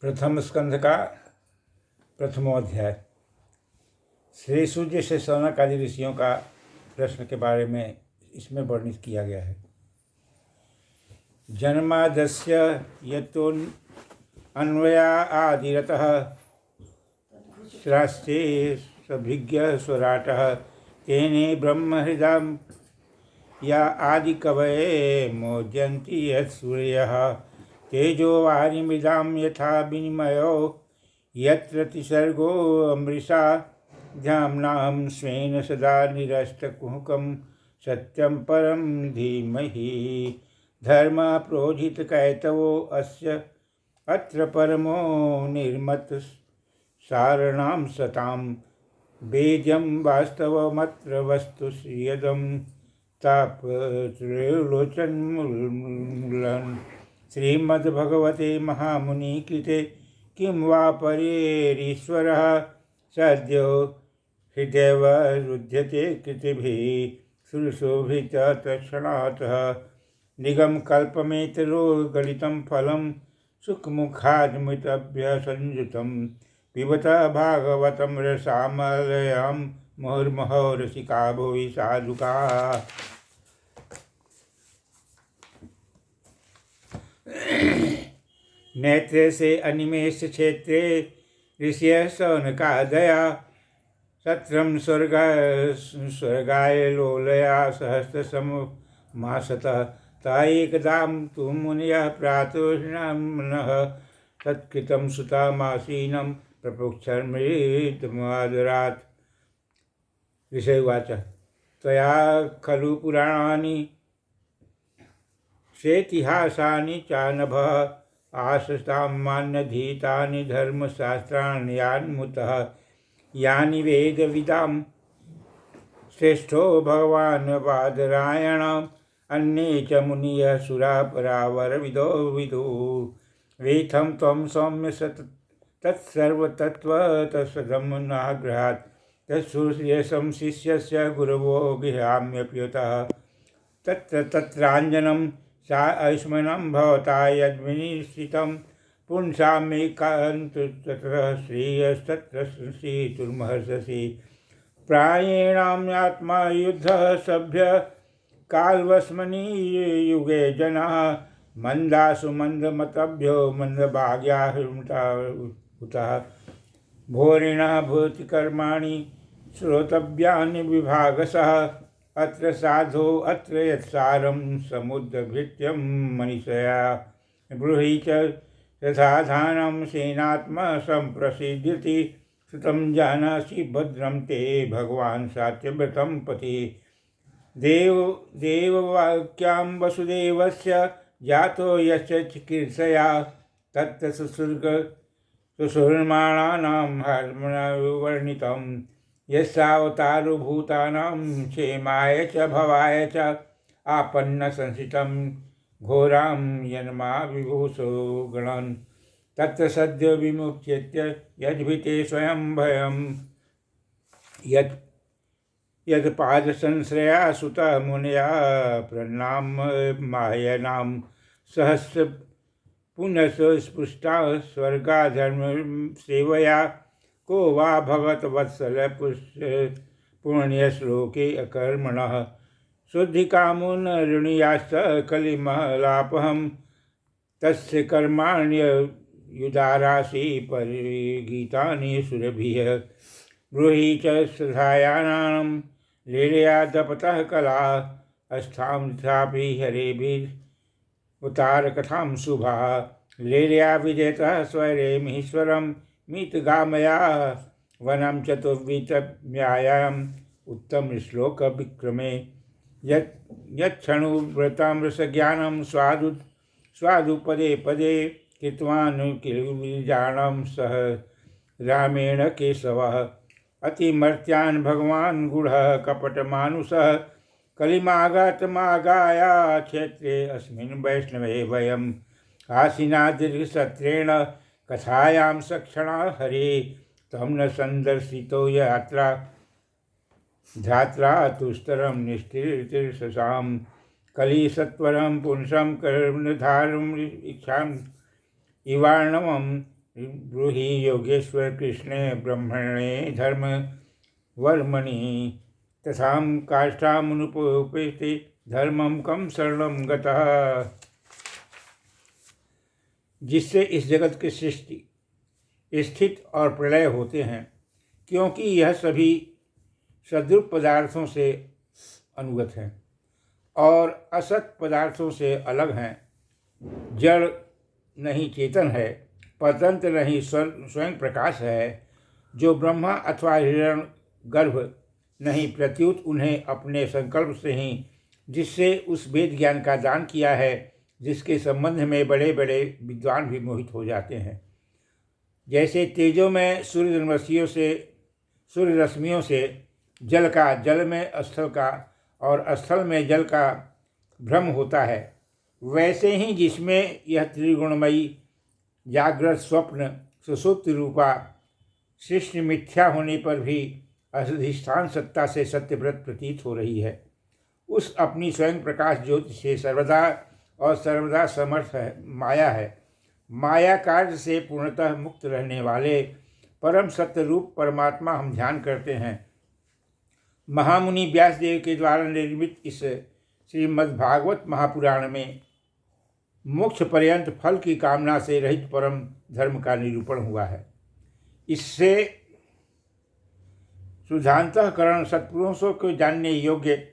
प्रथम स्कंध का प्रथमोध्याय। श्री सूर्य से शौनक आदि ऋषियों का प्रश्न के बारे में इसमें वर्णित किया गया है। जन्मादस्य यतो अन्वया आदिरतः श्रास्ते सभिज्ञ स्वराटः तेने ब्रह्म हृदय या आदिकवये मोद्यन्ति यत्सूर्यः तेजो वारिमृदां यथा विनिमयो यत्र तिसर्गो अमृषा ध्याम्नां स्वेन सदा निरस्तकुहकं सत्यं परं धीमहि। धर्म प्रोजित कैतवो अस्य अत्र परमो निर्मत सारणां सतां वेद्यं वास्तवमत्र वस्तु यदं तापत्रयोलोचनमूलं श्रीमद्भगवते महामुनिकृते किं वा परेरीश्वरः सद्यो हृदयवरुध्यते कृतिभिः सुरशोभिततत्क्षणातः निगमकल्पमेतरो गलितं फलं सुखमुखादमृतभ्यसंयुतं पिबत भागवतं रसामलयं मुहुर्मुहुः रसिका भुवि साधुकाः। नेत्रे से अनिमेष क्षेत्रे ऋषियः शौनकादया सत्रं स्वर्गाय लोलया सहस्रसमुमासतः ता एकदां तु मुनयः प्रातोष्णमनः तत्कृतं सुतामासीनं प्रपुच्छन्मृतमादरात्। ऋषिवाच त्वया खलु पुराणानि शेतिहासानि चानभः आसतां मान्यधीतानि धर्मशास्त्राणि यान्मुतः यानि वेदविदां श्रेष्ठो भगवान् बादरायणम् अन्ये च मुनयः सुरा परावरविदो विदुः वेथं त्वं सौम्य तत्सर्वतत्त्वतत्सदं नाग्रहात् तत्सूर्यसं शिष्यस्य गुरवो गृहाम्यप्युतः तत्राञ्जनं सा ऐष्मनं भवता यद्विनिश्चितं पुंसामेकान्तत्र श्रेयस्तत्र श्रीतुर्महर्षसि प्रायेणात्मा युद्धः सभ्य कालवस्मनि युगे जनाः मंदासु मंदमतभ्यो मंदभाग्याहुतः भोरिणः भूतिकर्माणि श्रोतव्यानि विभागसः अत्र साधो अत्र यत्सारं समुद्रभृत्यं मनीषया ब्रूहि च यथाधानं सेनात्मा सम्प्रसिद्ध्यति श्रुतं जानासि भद्रं ते भगवान् सात्यव्रतं पति देववाक्यां वसुदेवस्य जातो यस्य चिकीर्षया तत्र सुसूर्माणानां हर्मणवर्णितं यस्यावतारो भूतानां क्षेमाय च भवाय च आपन्न संसितं घोरां यन्मा विभूषो गणन् तत्र सद्यो विमुच्येत्य यद्भिते स्वयं भयं यत्पादसंश्रया सुतः मुनया प्रणामायनां सहस्र पुनः स्पृष्टा स्वर्गाधर्म सेवया को वा भगवत वत्सल पुण्यश्लोके अकर्मणः शुद्धिकामो न ऋणीयाश्च कलिमलापहं तस्य कर्माण्युदारासि परिगीतानि सुरभिः ब्रूहि च श्रद्धायानां लीलयादपतः कला अस्थां तथापि हरेभिरुतारकथां शुभा लीलया विजेतः स्वरेमीश्वरं मीतगामया वनं चतुर्वितम्यायाम् उत्तम श्लोक विक्रमे यत्क्षणुव्रतामृषज्ञानं स्वादु पदे पदे कृतवान् सह रामेण केशवः अतिमर्त्यान् भगवान् गूढः कपटमानुषः कलिमागतमागाया क्षेत्रे अस्मिन् वैष्णवे वयम् आसीना दीर्घसत्रेण कथायां सक्षणा हरे तम न संदर्शितो यात्रा ध्यात्रा तुस्तरं निष्ठिर्षसां कलिसत्वरं पुंसं कर्णधारं इच्छां इवार्णवं ब्रूहि योगेश्वर कृष्णे ब्रह्मणे धर्म वर्मणि तथाम काष्ठामुपैति धर्मम कम शरणम गतः। जिससे इस जगत की सृष्टि, स्थिति और प्रलय होते हैं, क्योंकि यह सभी सद्रूप पदार्थों से अनुगत हैं और असत पदार्थों से अलग हैं। जड़ नहीं चेतन है, परतंत्र नहीं स्वयं प्रकाश है। जो ब्रह्मा अथवा हिरण्य गर्भ नहीं, प्रत्युत उन्हें अपने संकल्प से ही जिससे उस वेद ज्ञान का दान किया है, जिसके संबंध में बड़े बड़े विद्वान भी मोहित हो जाते हैं। जैसे तेजों में सूर्य रश्मियों से जल का, जल में स्थल का और स्थल में जल का भ्रम होता है, वैसे ही जिसमें यह त्रिगुणमयी जागृत स्वप्न सुसुप्ति रूपा सृष्टि मिथ्या होने पर भी अधिष्ठान सत्ता से सत्यव्रत प्रतीत हो रही है, उस अपनी स्वयं प्रकाश ज्योति से सर्वदा और सर्वदा समर्थ है माया है। माया कार्य से पूर्णतः मुक्त रहने वाले परम सत्य रूप परमात्मा हम ध्यान करते हैं। महामुनि व्यासदेव के द्वारा निर्मित इस श्रीमद्भागवत महापुराण में मोक्ष पर्यंत फल की कामना से रहित परम धर्म का निरूपण हुआ है। इससे शुद्धांतःकरण सत्पुरुषों को जानने योग्य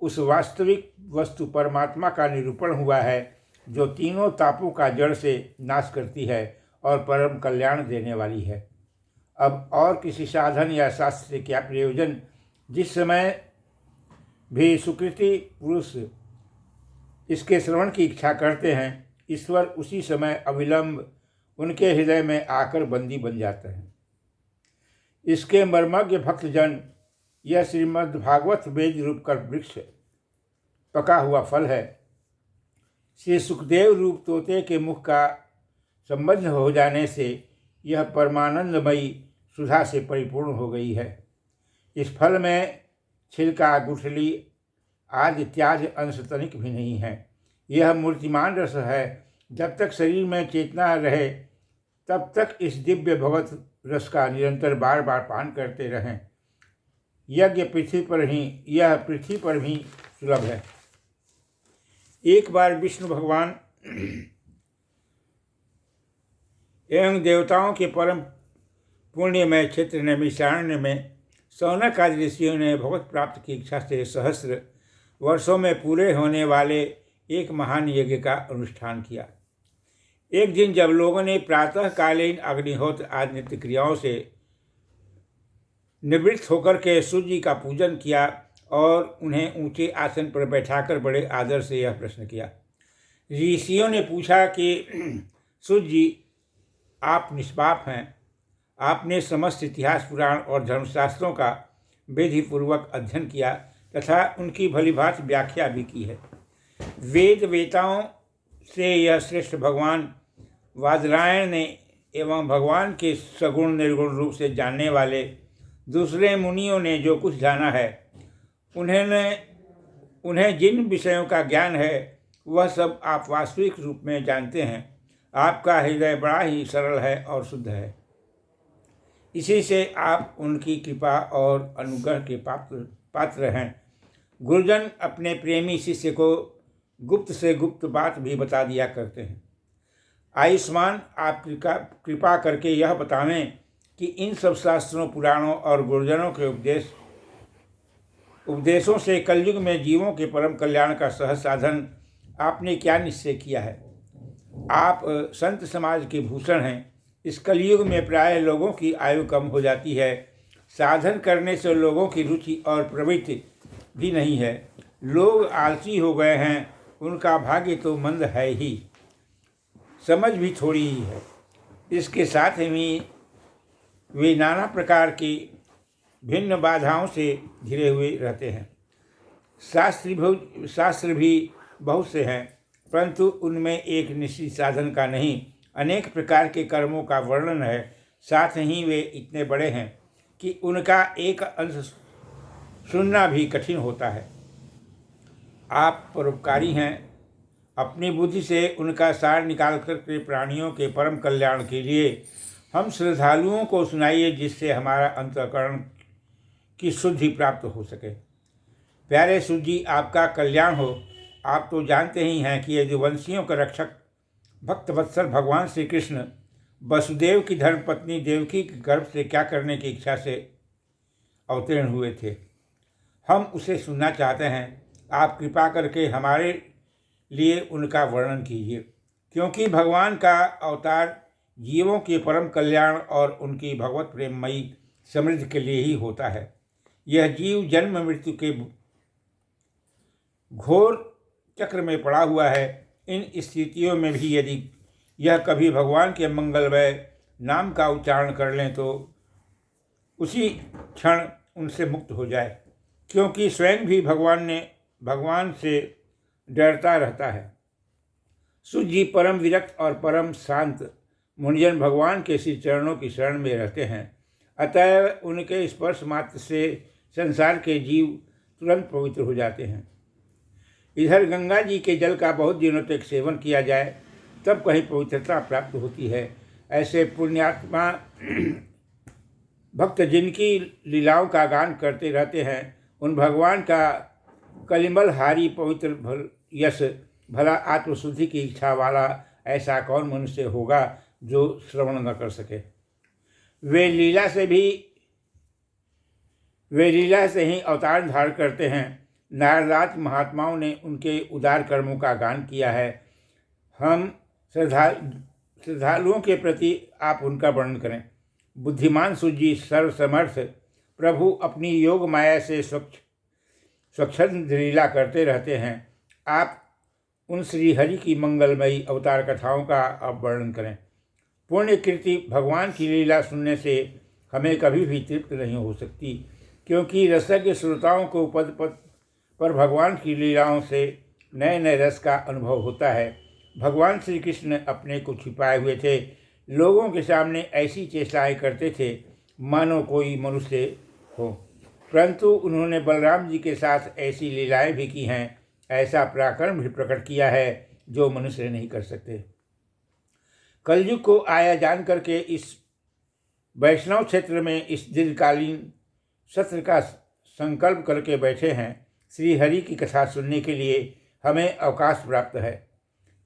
उस वास्तविक वस्तु परमात्मा का निरूपण हुआ है, जो तीनों तापों का जड़ से नाश करती है और परम कल्याण देने वाली है। अब और किसी साधन या शास्त्र से क्या प्रयोजन? जिस समय भी सुकृति पुरुष इसके श्रवण की इच्छा करते हैं, ईश्वर उसी समय अविलंब उनके हृदय में आकर बंदी बन जाते हैं। इसके मर्मज्ञ भक्तजन, यह श्रीमद्भागवत वेद रूप का वृक्ष पका हुआ फल है। श्री सुखदेव रूप तोते के मुख का संबंध हो जाने से यह परमानंदमयी सुधा से परिपूर्ण हो गई है। इस फल में छिलका, गुठली आदि त्याज अंश तनिक भी नहीं है। यह मूर्तिमान रस है। जब तक शरीर में चेतना रहे तब तक इस दिव्य भगवत रस का निरंतर बार बार पान करते रहें। यह पृथ्वी पर भी सुलभ है। एक बार विष्णु भगवान एवं देवताओं के परम पुण्यमय क्षेत्र नैमिषारण्य में शौनक आदि ऋषियों ने भगवत प्राप्त की इच्छा से सहस्र वर्षों में पूरे होने वाले एक महान यज्ञ का अनुष्ठान किया। एक दिन जब लोगों ने प्रातःकालीन अग्निहोत्र आदि नित्य क्रियाओं से निवृत्त होकर के सूर्य जी का पूजन किया और उन्हें ऊंचे आसन पर बैठाकर बड़े आदर से यह प्रश्न किया। ऋषियों ने पूछा कि सूर्य जी, आप निष्पाप हैं। आपने समस्त इतिहास, पुराण और धर्मशास्त्रों का विधिपूर्वक अध्ययन किया तथा उनकी भलीभांति व्याख्या भी की है। वेद वेताओं से यह श्रेष्ठ भगवान वादरायण ने एवं भगवान के सगुण निर्गुण रूप से जानने वाले दूसरे मुनियों ने जो कुछ जाना है, उन्हें जिन विषयों का ज्ञान है वह सब आप वास्तविक रूप में जानते हैं। आपका हृदय बड़ा ही सरल है और शुद्ध है। इसी से आप उनकी कृपा और अनुग्रह के पात्र हैं। गुरुजन अपने प्रेमी शिष्य को गुप्त से गुप्त बात भी बता दिया करते हैं। आयुष्मान, आप कृपा करके यह बतावें कि इन सब शास्त्रों, पुराणों और गुरुजनों के उपदेशों से कलयुग में जीवों के परम कल्याण का सहज साधन आपने क्या निश्चय किया है। आप संत समाज के भूषण हैं। इस कलयुग में प्राय लोगों की आयु कम हो जाती है। साधन करने से लोगों की रुचि और प्रवृत्ति भी नहीं है। लोग आलसी हो गए हैं। उनका भाग्य तो मंद है ही, समझ भी थोड़ी ही है। इसके साथ ही वे नाना प्रकार की भिन्न बाधाओं से घिरे हुए रहते हैं। शास्त्र भी बहुत से हैं, परंतु उनमें एक निश्चित साधन का नहीं, अनेक प्रकार के कर्मों का वर्णन है। साथ ही वे इतने बड़े हैं कि उनका एक अंश सुनना भी कठिन होता है। आप परोपकारी हैं अपनी बुद्धि से उनका सार निकाल करके प्राणियों के परम कल्याण के लिए हम श्रद्धालुओं को सुनाइए, जिससे हमारा अंतःकरण की शुद्धि प्राप्त हो सके। प्यारे सूत जी, आपका कल्याण हो। आप तो जानते ही हैं कि यदुवंशियों के रक्षक भक्तवत्सल भगवान श्री कृष्ण वसुदेव की धर्मपत्नी देवकी के गर्भ से क्या करने की इच्छा से अवतीर्ण हुए थे, हम उसे सुनना चाहते हैं। आप कृपा करके हमारे लिए उनका वर्णन कीजिए, क्योंकि भगवान का अवतार जीवों के परम कल्याण और उनकी भगवत प्रेममयी समृद्धि के लिए ही होता है। यह जीव जन्म मृत्यु के घोर चक्र में पड़ा हुआ है। इन स्थितियों में भी यदि यह कभी भगवान के मंगलमय नाम का उच्चारण कर लें तो उसी क्षण उनसे मुक्त हो जाए, क्योंकि स्वयं भी भगवान से डरता रहता है। सूत जी परम विरक्त और परम शांत मुनिजन भगवान के श्री चरणों की शरण में रहते हैं, अतएव उनके स्पर्श मात्र से संसार के जीव तुरंत पवित्र हो जाते हैं। इधर गंगा जी के जल का बहुत दिनों तक सेवन किया जाए तब कहीं पवित्रता प्राप्त होती है। ऐसे पुण्यात्मा भक्त जिनकी लीलाओं का गान करते रहते हैं, उन भगवान का कलिमलहारी पवित्र यश भला आत्मशुद्धि की इच्छा वाला ऐसा कौन मनुष्य होगा जो श्रवण न कर सके। वे लीला से ही अवतार धारण करते हैं। नारदादि महात्माओं ने उनके उदार कर्मों का गान किया है। हम श्रद्धालुओं के प्रति आप उनका वर्णन करें। बुद्धिमान सूत जी, सर्वसमर्थ प्रभु अपनी योग माया से स्वच्छंद लीला करते रहते हैं। आप उन श्री हरि की मंगलमयी अवतार कथाओं का अब वर्णन करें। पुण्य कीर्ति भगवान की लीला सुनने से हमें कभी भी तृप्त नहीं हो सकती, क्योंकि रसज्ञ श्रोताओं को पद पद पर भगवान की लीलाओं से नए नए रस का अनुभव होता है। भगवान श्री कृष्ण अपने को छिपाए हुए थे, लोगों के सामने ऐसी चेष्टाएं करते थे मानो कोई मनुष्य हो, परंतु उन्होंने बलराम जी के साथ ऐसी लीलाएं भी की हैं, ऐसा पराक्रम भी प्रकट किया है जो मनुष्य नहीं कर सकते। कलयुग को आया जान करके इस वैष्णव क्षेत्र में इस दीर्घकालीन सत्र का संकल्प करके बैठे हैं। श्री हरि की कथा सुनने के लिए हमें अवकाश प्राप्त है।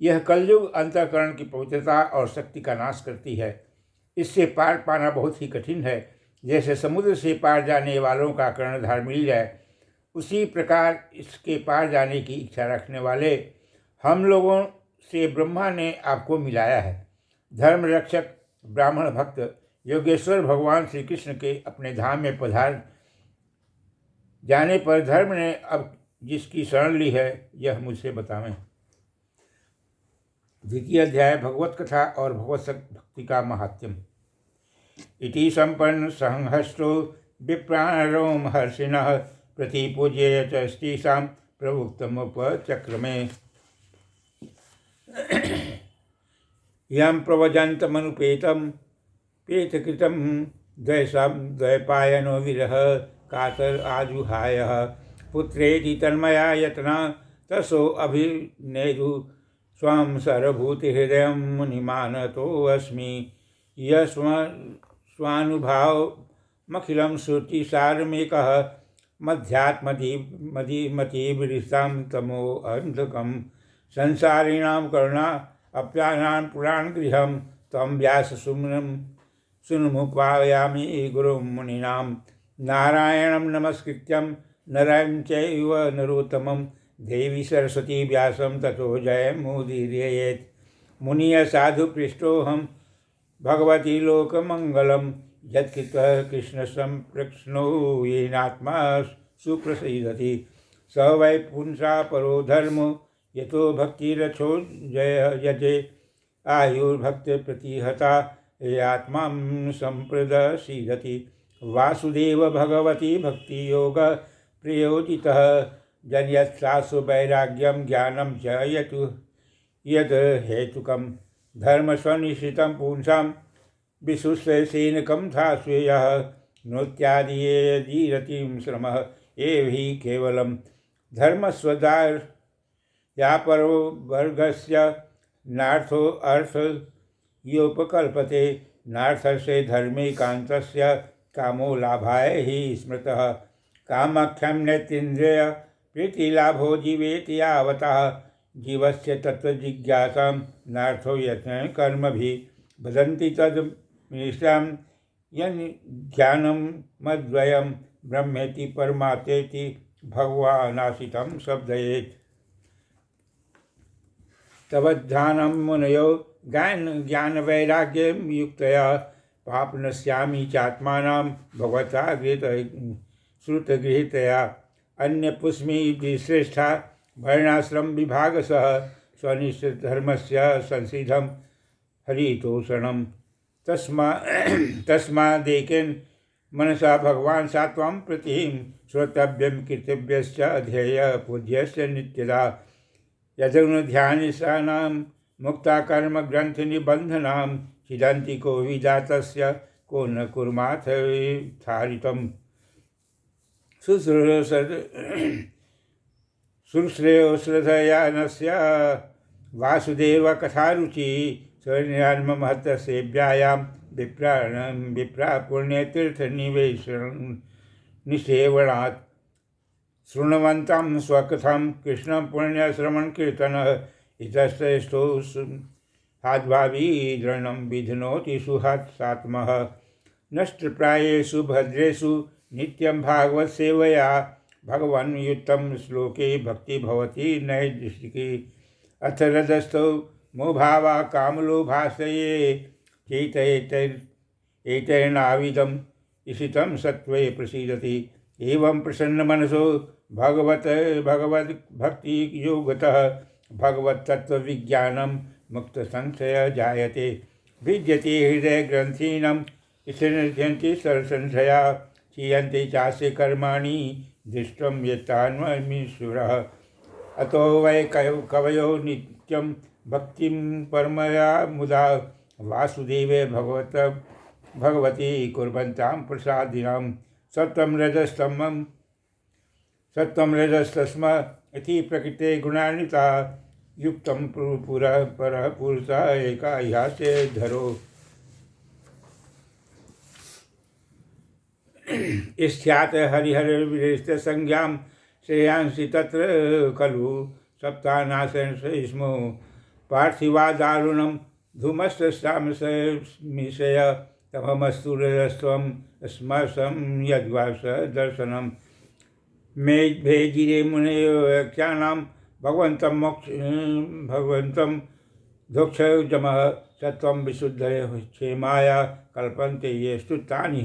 यह कलयुग अंतःकरण की पवित्रता और शक्ति का नाश करती है। इससे पार पाना बहुत ही कठिन है। जैसे समुद्र से पार जाने वालों का कर्णधार मिल जाए, उसी प्रकार इसके पार जाने की इच्छा रखने वाले हम लोगों से ब्रह्मा ने आपको मिलाया है। धर्म रक्षक ब्राह्मण भक्त योगेश्वर भगवान श्री कृष्ण के अपने धाम में पधार जाने पर धर्म ने अब जिसकी शरण ली है, यह मुझसे बतावें। द्वितीय अध्याय भगवत कथा और भगवत भक्ति का महात्म्यम। इति संपन्न संहस्तो विप्राणो महर्षिणः प्रतिपूज्य च स्त्रीसां प्रवुक्तमुपचक्रमे। यं प्रवजन्तमनुपेतं पेतकृतं द्वैपायनो विरह कातर आजुहायः पुत्रेति तन्मया यतना तसो अभिनेदु स्वं सर्वभूतिहृदयं मुनिमानतोऽस्मि। स्वानुभावमखिलं श्रुतिसारमेकः मध्यात्मधिमतिविरिसां तमोऽन्धकं संसारिणां करुणा अप्यानां पुराणगृहं तं व्याससुमनं सुनमुपायामि गुरुं मुनीनां। नारायणं नमस्कृत्यं नरं चैव नरोत्तमं देवी सरस्वती व्यासं ततो जयमुदीरयेत्। मुनिय साधु पृष्ठोऽहं भगवती लोकमङ्गलं यत्कृतः कृष्णसंप्रक्ष्णो येनात्मा सुप्रसीदति स वै पुंसा परो धर्मो यतो भक्तिरथो यजे आयुर्भक्तिप्रतिहता यात्मा संप्रदसीदति। वासुदेव भगवती भक्तियोग प्रयोजितः जन्यत्सासु वैराग्यं ज्ञानं च यद् हेतुकं धर्मस्वनिश्चितं पुंसां विशुष्यसेनकं था स्वेयः नृत्यादिरतिं श्रमः एव हि केवलं या परो वर्गस्य नार्थो अर्थ योपकल्पते नार्थस्य धर्मेकान्तस्य कामो लाभाय हि स्मृतः कामाख्यं नेतीन्द्रिय प्रीतिलाभो जीवेति यावतः जीवस्य तत्त्वजिज्ञासां नार्थो यत्न कर्मभिः वदन्ति तद् ज्ञानं मद्वयं ब्रह्मेति परमात्मेति भगवानाशितं शब्दयेत् तवध्यानं मुनयो ज्ञानवैराग्यं युक्तया पापनश्यामि चात्मानां भगवता श्रुतगृहीतया अन्यपुष्मि श्रेष्ठा वर्णाश्रम विभागसः स्वनिष्ठधर्मस्य संसिधं हरितोषणं तस्मादेकेन मनसा भगवान् सा त्वं प्रतिं श्रोतव्यं कर्तव्यश्च ध्येय पूज्यस्य नित्यदा यदनुध्यानिशानां मुक्ताकर्मग्रन्थनिबन्धनां छिदन्ति को विजातस्य को न कुर्माथ थारितं शुश्रेयोश्रद्धयानस्य वासुदेवकथारुचि स्वनिर्महत्सेव्यायां विप्रा पुण्यतीर्थनिवेशनिसेवनात् शृण्वन्तं स्वकथं कृष्णं पुण्यश्रवणकीर्तनः इतश्रेष्ठो हाद्भावी दृढं विधनोति सुहत्सात्मः नष्टप्रायेषु भद्रेषु नित्यं भागवतसेवया भगवन्युक्तं श्लोके भक्ति भवति नैदृष्टिकी अथ रजस्थौ मोभावा कामलोभाश्रये चेतैर्नाविदम् इषितं सत्त्वे प्रसीदति एवं प्रसन्नमनसो भगवद्भक्तियोगतः भगवत्तत्त्वविज्ञानं मुक्तसंशय जायते भिद्यते हृदयग्रन्थीनं स्थिरन्ति सर्वसंशया क्षीयन्ते चास्य कर्माणि दृष्टं यत्तान्वमीश्वरः अतो वै कवयो नित्यं भक्तिं परमया मुदा वासुदेवे भगवती कुर्वन्तां प्रसादिनां सत्त्वं रजस्तस्म इति प्रकृते गुणान्विता युक्तं परः पुरुषः एका ह्यास्य धरो स्यात् हरिहरविरस्तसंज्ञां श्रेयांसि तत्र खलु सप्तानाशेन स्मो पार्थिवा दारुणं धूमश्चामशय तमस्तु रजस्त्वं स्मसं यद्वास दर्शनं मे भेजिरे मुनयो व्याख्यानां भगवन्तं दोक्षजमः सत्वं विशुद्धय क्षेमाया कल्पन्ते ये स्तुतानि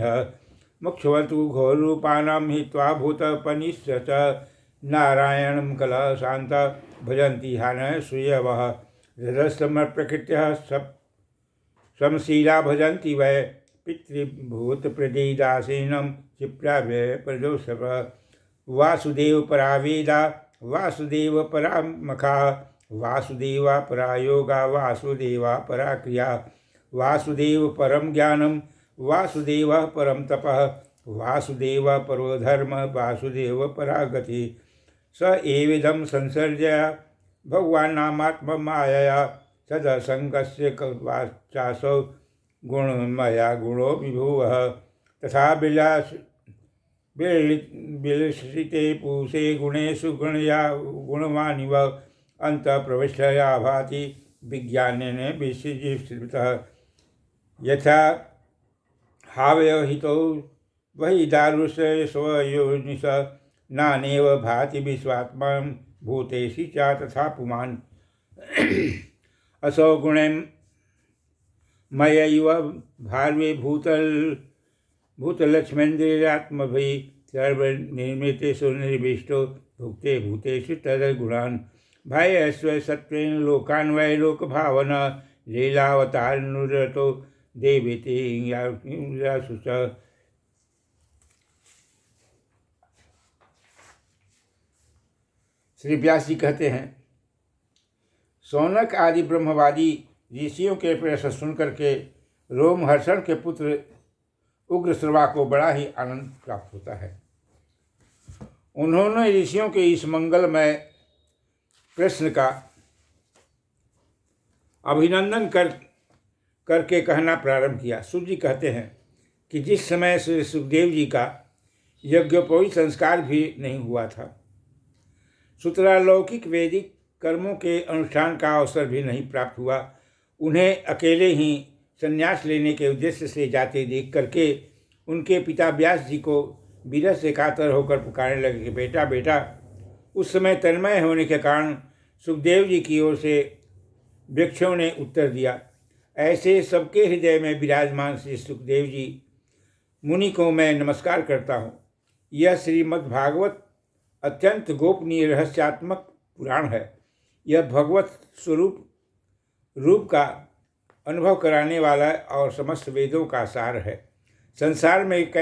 मुक्षवन्तु घोरूपाणां हित्वा भूतपनिश्च च नारायणं कलः शान्त भजन्ति हानः श्रूयवः रजस्तमप्रकृत्यः समशीला भजन्ति वै पितृभूतप्रदेदासीनं क्षिप्राव्यय प्रदोषभ वासुदेव परावेदा वासुदेव परामखा वासुदेवा परायोगा वासुदेवा पराक्रिया वासुदेव परम ज्ञानं वासुदेव परम तपः वासुदेव परो धर्म वासुदेव परागति स एविधं संसर्जया भगवान्नामात्ममायया सदसङ्गस्य वाचासौ गुणमया गुणो विभुवः तथा बिलसिते पूषे गुणेषु गुणया गुणवानिव अन्तःप्रविष्टया भाति विज्ञानेन विशिष्टः यथा हावहितो वही दारुष्य स्वयोनिश नानेव भाति विश्वात्मा भूतेषु च तथा पुमान् असौ गुणं मयैव भार्वे भूतलक्ष्मेन्द्रियात्मभिः सर्वनिर्मितेषु निर्विष्टो भुक्ते भूतेषु तद्गुणान् भायस्व सत्त्वेन लोकान् वै लोकभावना लीलावतारनुरतो देवीति यासुच श्री व्यास जी कहते हैं, सौनक आदि ब्रह्मवादी ऋषियों के प्रश्न सुनकर के रोमहर्षण के पुत्र उग्रश्रवा को बड़ा ही आनंद प्राप्त होता है। उन्होंने ऋषियों के इस मंगलमय प्रश्न का अभिनंदन करके कहना प्रारंभ किया। सूत जी कहते हैं कि जिस समय श्री सुखदेव जी का यज्ञोपवीत संस्कार भी नहीं हुआ था, सूत्रालौकिक वैदिक कर्मों के अनुष्ठान का अवसर भी नहीं प्राप्त हुआ, उन्हें अकेले ही संन्यास लेने के उद्देश्य से जाते देख करके उनके पिता व्यास जी को विरह से कातर होकर पुकारने लगे कि बेटा बेटा। उस समय तन्मय होने के कारण सुखदेव जी की ओर से वृक्षों ने उत्तर दिया, ऐसे सबके हृदय में विराजमान श्री सुखदेव जी मुनि को मैं नमस्कार करता हूँ। यह श्रीमद्भागवत अत्यंत गोपनीय रहस्यात्मक पुराण है। यह भगवत रूप का अनुभव कराने वाला और समस्त वेदों का सार है। संसार में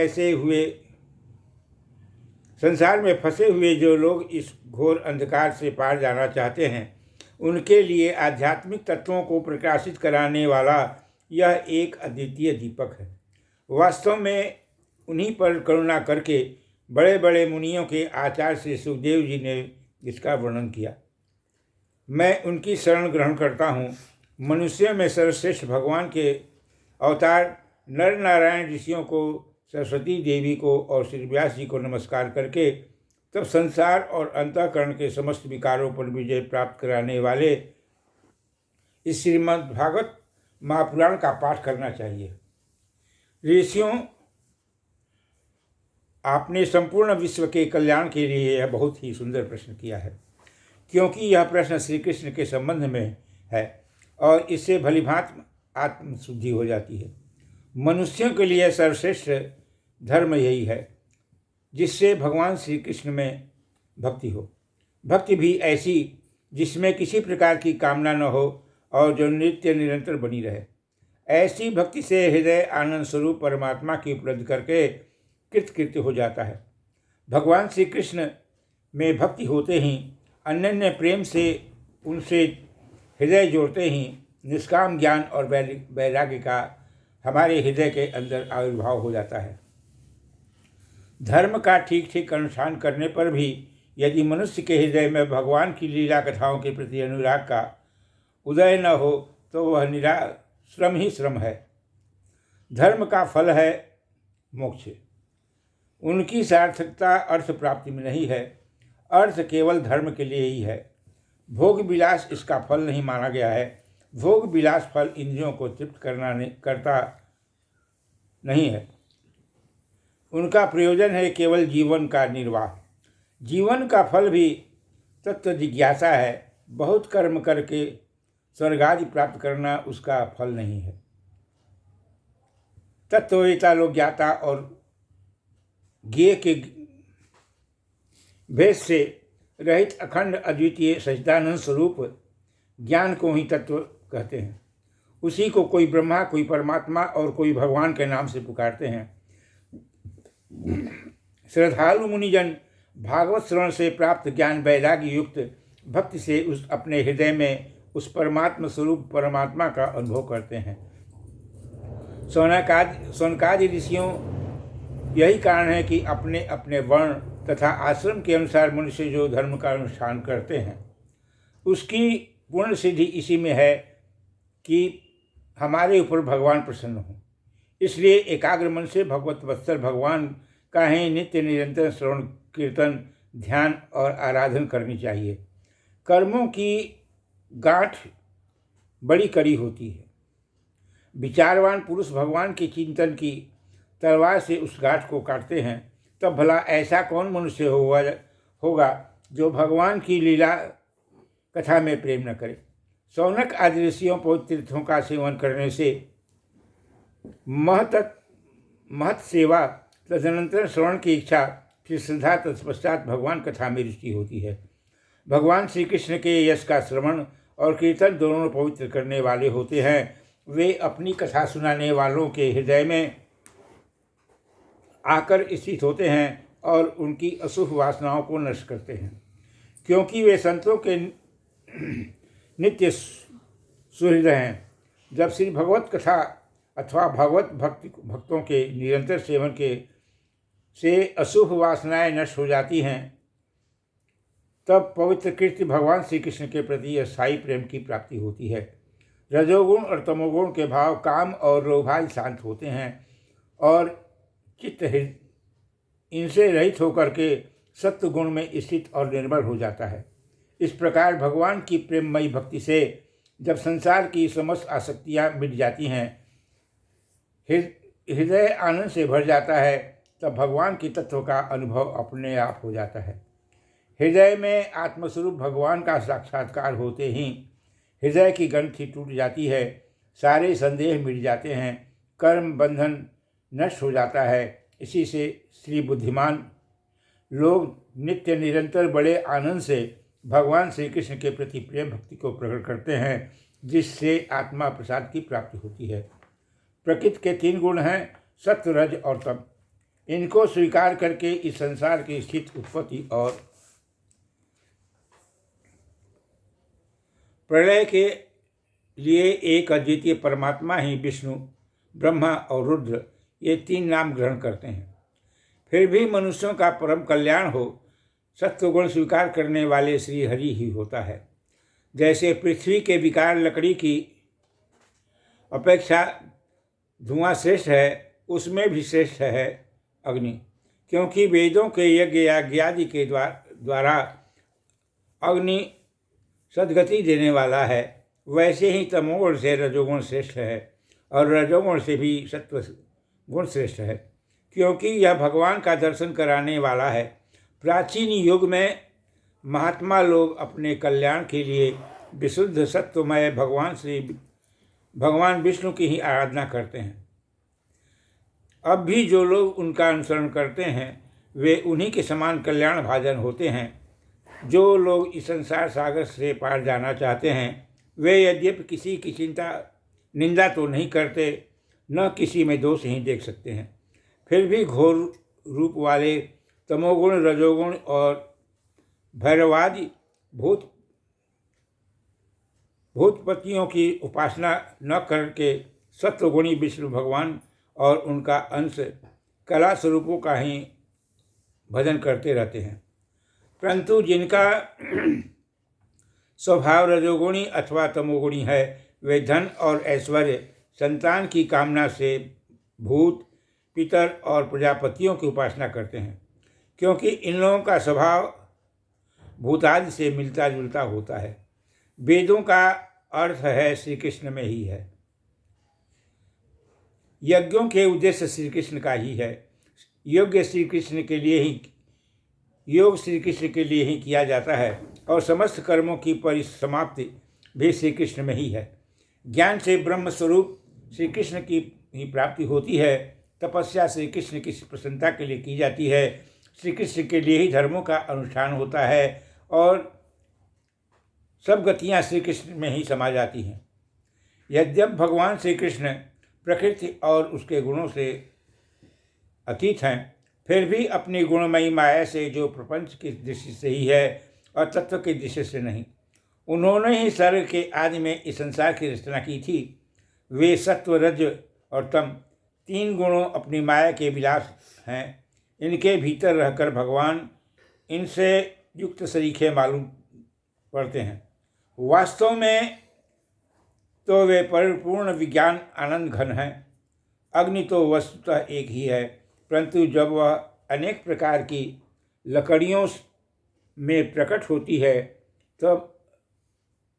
फंसे हुए जो लोग इस घोर अंधकार से पार जाना चाहते हैं, उनके लिए आध्यात्मिक तत्वों को प्रकाशित कराने वाला यह एक अद्वितीय दीपक है। वास्तव में उन्हीं पर करुणा करके बड़े बड़े मुनियों के आचार्य श्री सुखदेव जी ने इसका वर्णन किया। मैं उनकी शरण ग्रहण करता हूँ। मनुष्यों में सर्वश्रेष्ठ भगवान के अवतार नर नारायण ऋषियों को, सरस्वती देवी को और श्री व्यास जी को नमस्कार करके तब संसार और अंतःकरण के समस्त विकारों पर विजय प्राप्त कराने वाले इस श्रीमद्भागवत महापुराण का पाठ करना चाहिए। ऋषियों, आपने संपूर्ण विश्व के कल्याण के लिए यह बहुत ही सुंदर प्रश्न किया है, क्योंकि यह प्रश्न श्री कृष्ण के संबंध में है और इससे भलीभांति आत्मशुद्धि हो जाती है। मनुष्यों के लिए सर्वश्रेष्ठ धर्म यही है जिससे भगवान श्री कृष्ण में भक्ति हो। भक्ति भी ऐसी जिसमें किसी प्रकार की कामना न हो और जो नित्य निरंतर बनी रहे। ऐसी भक्ति से हृदय आनंद स्वरूप परमात्मा की उपलब्धि करके कृतकृत्य हो जाता है। भगवान श्री कृष्ण में भक्ति होते ही अनन्य प्रेम से उनसे हृदय जोड़ते ही निष्काम ज्ञान और वैराग्य का हमारे हृदय के अंदर आविर्भाव हो जाता है। धर्म का ठीक ठीक अनुष्ठान करने पर भी यदि मनुष्य के हृदय में भगवान की लीला कथाओं के प्रति अनुराग का उदय न हो तो वह श्रम ही श्रम है। धर्म का फल है मोक्ष। उनकी सार्थकता अर्थ प्राप्ति में नहीं है। अर्थ केवल धर्म के लिए ही है। भोग विलास इसका फल नहीं माना गया है। भोग विलास फल इंद्रियों को तृप्त करता नहीं है। उनका प्रयोजन है केवल जीवन का निर्वाह। जीवन का फल भी तत्व जिज्ञासा है। बहुत कर्म करके स्वर्गादि प्राप्त करना उसका फल नहीं है। तत्ववेता लोग ज्ञाता और ज्ञेय के भेद से रहित अखंड अद्वितीय सच्चिदानंद स्वरूप ज्ञान को ही तत्व कहते हैं। उसी को कोई ब्रह्मा, कोई परमात्मा और कोई भगवान के नाम से पुकारते हैं। श्रद्धालु मुनिजन भागवत श्रवण से प्राप्त ज्ञान वैराग्य युक्त भक्ति से उस अपने हृदय में उस परमात्मा स्वरूप परमात्मा का अनुभव करते हैं। शौनकादि ऋषियों यही कारण है कि अपने अपने वर्ण तथा आश्रम के अनुसार मनुष्य जो धर्म का अनुष्ठान करते हैं उसकी पूर्ण सिद्धि इसी में है कि हमारे ऊपर भगवान प्रसन्न हो। इसलिए एकाग्र मन से भगवत वत्सल भगवान का ही नित्य निरंतर श्रवण, कीर्तन, ध्यान और आराधन करनी चाहिए। कर्मों की गांठ बड़ी कड़ी होती है। विचारवान पुरुष भगवान के चिंतन की तलवार से उस गांठ को काटते हैं। तब भला ऐसा कौन मनुष्य होगा जो भगवान की लीला कथा में प्रेम न करे। शौनक आदि ऋषियों पवित्र तीर्थों का सेवन करने से महत सेवा, तदनंतर श्रवण की इच्छा, फिर श्रद्धा, तत्पश्चात भगवान कथा में रुचि होती है। भगवान श्री कृष्ण के यश का श्रवण और कीर्तन दोनों पवित्र करने वाले होते हैं। वे अपनी कथा सुनाने वालों के हृदय में आकर स्थित होते हैं और उनकी अशुभ वासनाओं को नष्ट करते हैं, क्योंकि वे संतों के नित्य सुहृदय हैं। जब श्री भगवत कथा अथवा भगवत भक्तों के निरंतर सेवन से अशुभ वासनाएं नष्ट हो जाती हैं, तब पवित्र कृत्य भगवान श्री कृष्ण के प्रति अस्थायी प्रेम की प्राप्ति होती है। रजोगुण और तमोगुण के भाव काम और लोभादि शांत होते हैं और चित्त इनसे रहित होकर के सत्व गुण में स्थित और निर्मल हो जाता है। इस प्रकार भगवान की प्रेममयी भक्ति से जब संसार की समस्त आसक्तियाँ मिट जाती हैं, हृदय आनंद से भर जाता है, तब भगवान के तत्व का अनुभव अपने आप हो जाता है। हृदय में आत्मस्वरूप भगवान का साक्षात्कार होते ही हृदय की ग्रंथि टूट जाती है, सारे संदेह मिट जाते हैं, कर्म बंधन नष्ट हो जाता है। इसी से श्री बुद्धिमान लोग नित्य निरंतर बड़े आनंद से भगवान श्री कृष्ण के प्रति प्रेम भक्ति को प्रकट करते हैं, जिससे आत्मा प्रसाद की प्राप्ति होती है। प्रकृति के 3 गुण हैं, सत्व, रज और तम। इनको स्वीकार करके इस संसार की स्थिति, उत्पत्ति और प्रलय के लिए एक अद्वितीय परमात्मा ही विष्णु, ब्रह्मा और रुद्र ये 3 नाम ग्रहण करते हैं। फिर भी मनुष्यों का परम कल्याण हो, सत्वगुण स्वीकार करने वाले श्री हरि ही होता है। जैसे पृथ्वी के विकार लकड़ी की अपेक्षा धुआं श्रेष्ठ है, उसमें भी श्रेष्ठ है अग्नि, क्योंकि वेदों के यज्ञ याज्ञादि के द्वारा अग्नि सद्गति देने वाला है। वैसे ही तमोगुण से रजोगुण श्रेष्ठ है और रजोगुण से भी सत्व गुण श्रेष्ठ है, क्योंकि यह भगवान का दर्शन कराने वाला है। प्राचीन युग में महात्मा लोग अपने कल्याण के लिए विशुद्ध सत्वमय भगवान विष्णु की ही आराधना करते हैं। अब भी जो लोग उनका अनुसरण करते हैं वे उन्हीं के समान कल्याण भाजन होते हैं। जो लोग इस संसार सागर से पार जाना चाहते हैं वे यद्यपि किसी की निंदा तो नहीं करते, न किसी में दोष ही देख सकते हैं, फिर भी घोर रूप वाले तमोगुण, रजोगुण और भैरवादि भूतपतियों की उपासना न करके सत्वगुणी विष्णु भगवान और उनका अंश कला स्वरूपों का ही भजन करते रहते हैं। परंतु जिनका स्वभाव रजोगुणी अथवा तमोगुणी है वे धन और ऐश्वर्य, संतान की कामना से भूत, पितर और प्रजापतियों की उपासना करते हैं, क्योंकि इन लोगों का स्वभाव भूतादि से मिलता जुलता होता है। वेदों का अर्थ है श्री कृष्ण में ही है। यज्ञों के उद्देश्य श्री कृष्ण का ही है। योग श्री कृष्ण के लिए ही किया जाता है और समस्त कर्मों की परिसमाप्ति भी श्री कृष्ण में ही है। ज्ञान से ब्रह्म स्वरूप श्री कृष्ण की ही प्राप्ति होती है। तपस्या श्री कृष्ण की प्रसन्नता के लिए की जाती है। श्री कृष्ण के लिए ही धर्मों का अनुष्ठान होता है और सब गतियाँ श्री कृष्ण में ही समा जाती हैं। यद्यप भगवान श्री कृष्ण प्रकृति और उसके गुणों से अतीत हैं, फिर भी अपनी गुणमयी माया से जो प्रपंच की दृष्टि से ही है और तत्व की दृष्टि से नहीं, उन्होंने ही सर्ग के आदि में इस संसार की रचना की थी। वे सत्व, रज और तम 3 गुणों अपनी माया के विलास हैं। इनके भीतर रहकर भगवान इनसे युक्त सरीखे मालूम पड़ते हैं। वास्तव में तो वे परिपूर्ण विज्ञान आनंद घन हैं। अग्नि तो वस्तुतः एक ही है, परंतु जब वह अनेक प्रकार की लकड़ियों में प्रकट होती है तब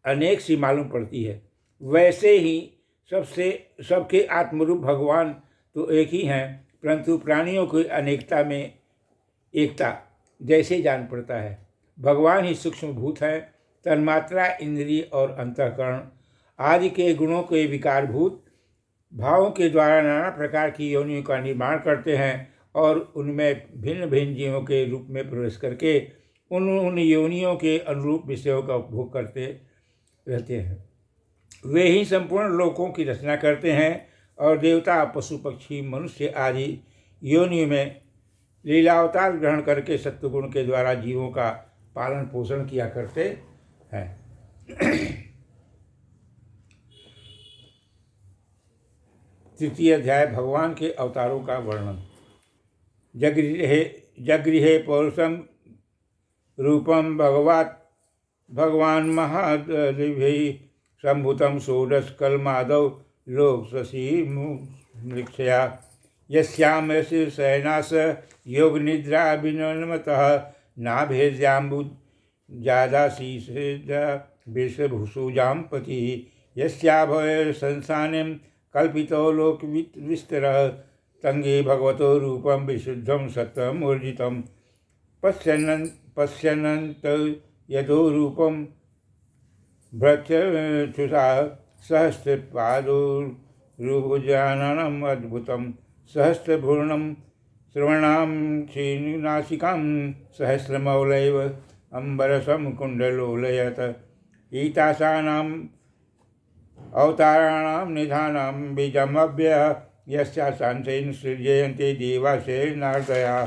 अनेक सी मालूम पड़ती है। वैसे ही सबके आत्मरूप भगवान तो एक ही हैं, परंतु प्राणियों की अनेकता में एकता जैसे जान पड़ता है। भगवान ही सूक्ष्म भूत है। तन्मात्रा, इंद्रिय और अंतःकरण आदि के गुणों के विकारभूत भावों के द्वारा नाना प्रकार की योनियों का निर्माण करते हैं और उनमें भिन्न भिन्न जीवों के रूप में प्रवेश करके उन योनियों के अनुरूप विषयों का उपभोग करते रहते हैं। वे ही संपूर्ण लोकों की रचना करते हैं और देवता, पशु, पक्षी, मनुष्य आदि योनियों में लीलावतार ग्रहण करके सत्वगुण के द्वारा जीवों का पालन पोषण किया करते हैं। तृतीय अध्याय भगवान के अवतारों का वर्णन। जगृहे पौरुषम रूपम भगवान महादिभ्य संभूतम षोडश कलमादौ लोक शशि मृक्षया यस्याम शयनास योग निद्रा विनमतः नाभेद्याम्बुजादाशीषा विषभुषुजां पति यस्याभय संस्थानं कल्पितो लोक विस्तरः तंगे भगवतो रूपम विशुद्धम सत्वम ऊर्जितम पश्यन्त यदो रूपम भ्रक्षुषा सहस्रपादोरुभुजाननम अद्भुतम सहस्रभूर्णम श्रवणां क्षीणनासिकां सहस्रमौलैव अम्बरसं कुण्डलोलयत ईतासानाम् अवताराणां निधानां बीजमव्ययः यस्याशान्तेन सृजयन्ते देवासे नारदया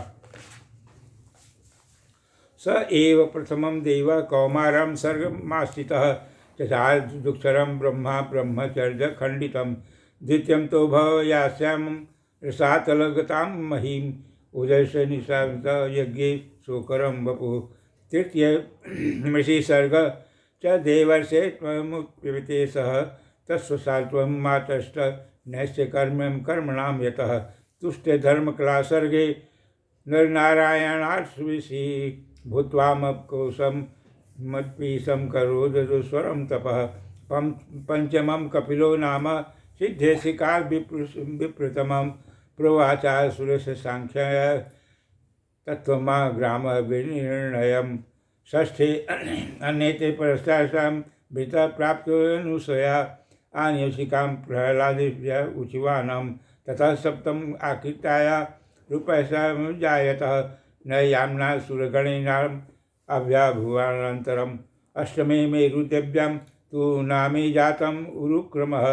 स एव प्रथमं देव कौमारं सर्गमाश्रितः चचारदुक्षरं ब्रह्मा ब्रह्मचर्यखण्डितं द्वितीयं तो भवयास्यां रसातलगतां महीं उदयस्य निशान्त यज्ञे शोकरं वपुः तृतीय मृषि सर्ग च देवर्षे त्वमुपीते सह तत्स्वसात्वं मातश्च नैश्च कर्मणां यतः तुष्टे धर्मकला सर्गे नरनारायणार्षविषि भूत्वा मकोशं मत्पीशं करोदस्वरं तपः पंचमं कपिलो नाम सिद्धेशिकाल विप्रतमं प्रोवाचा सुरेश सांख्य तत्त्वमा ग्राम विनिर्णयम् षष्ठे अन्येते परस्तासां भीता प्राप्तनुसया आन्यसिकां प्रह्लादेभ्य उचिवानं ततः सप्तम आकृताया रूपैषां जायतः न याम्ना सुरगणेनाम् अभ्याभुवानन्तरम् अष्टमे मेरुदेव्यां तु नामे जातम् उरुक्रमः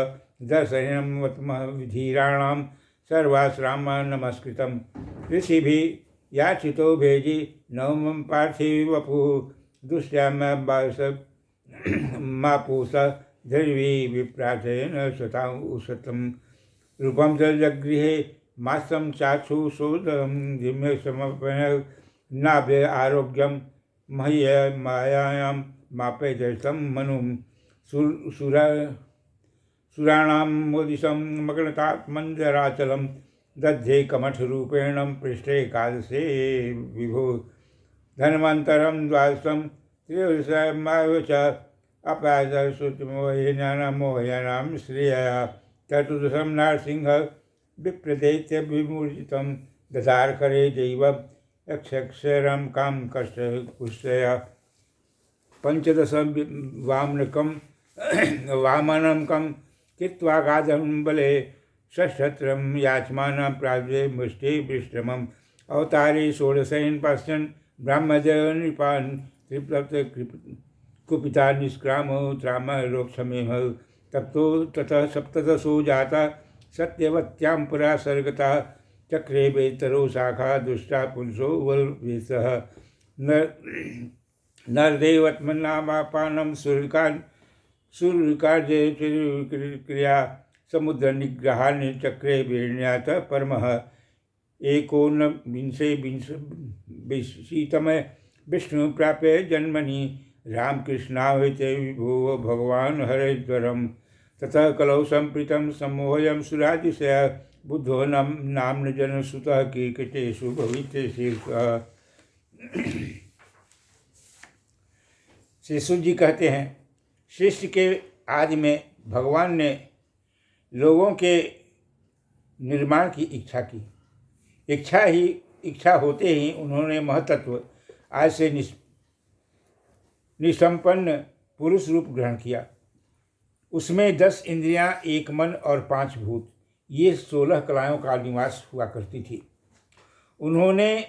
दर्शनं वत्मः विधीराणां सर्वाश्राम नमस्कृतं ऋषिभिः याचितो भेजी नवमं पार्थिव वपुः दुष्यामास मापूस धर्वी विप्रार्थेन स्वतां उशतं रूपं च जगृहे मासं चाक्षुषोदं धिम्य समर्पण नाभ्य आरोग्यं मह्य मायायां मापयितं मनुं सुराणां मोदिशं मग्नतात्मञ्जराचलं दध्ये कमठरूपेण पृष्ठे एकादशे विभो धन्वन्तरं द्वादशं त्रयोदशमाव च अपादश्रुतिमोहनां श्रेयः चतुर्दशं नारसिंह विप्रदैत्यविमूर्जितं ददारकरे दैवं यक्षरं कां कष्टकुष्टय पंचदशं वामनं कं कृत्वा गाधं बले षष्ठत्रं याचमानं प्राज्ञे मुष्टे विश्रमम् अवतारे षोडशेन पश्यन् ब्रह्मजनृपान् त्रिप्लप्त कुपिता निष्क्रामो त्रामरोक्षमेह तप्तो ततः सप्तदशो जाता सत्यवत्यां पुरा सर्गता चक्रे वेतरो शाखा दुष्टा पुंसो वल्वेशः नरदेवत्मन्नामापानं सूर्यकार्यक्रिया समुद्रनिग्रहान् चक्रे वीर्ण्यात् परमः एकोनविंशतितमे विष्णु प्राप्य जन्मनि रामकृष्णावते विभो भगवान् हरेश्वरं ततः कलौ सम्प्रीतं सम्मोहयं सुरातिशय बुद्धो नाम्न जनसुतः कीर्तितेषु भविष्यति। श्री सूत जी कहते हैं, सृष्टि के आदि में भगवान ने लोगों के निर्माण की इच्छा की। इच्छा होते ही उन्होंने महतत्व आज से निसंपन्न पुरुष रूप ग्रहण किया। उसमें 10 इंद्रियां, 1 मन और 5 भूत, ये 16 कलाओं का निवास हुआ करती थी। उन्होंने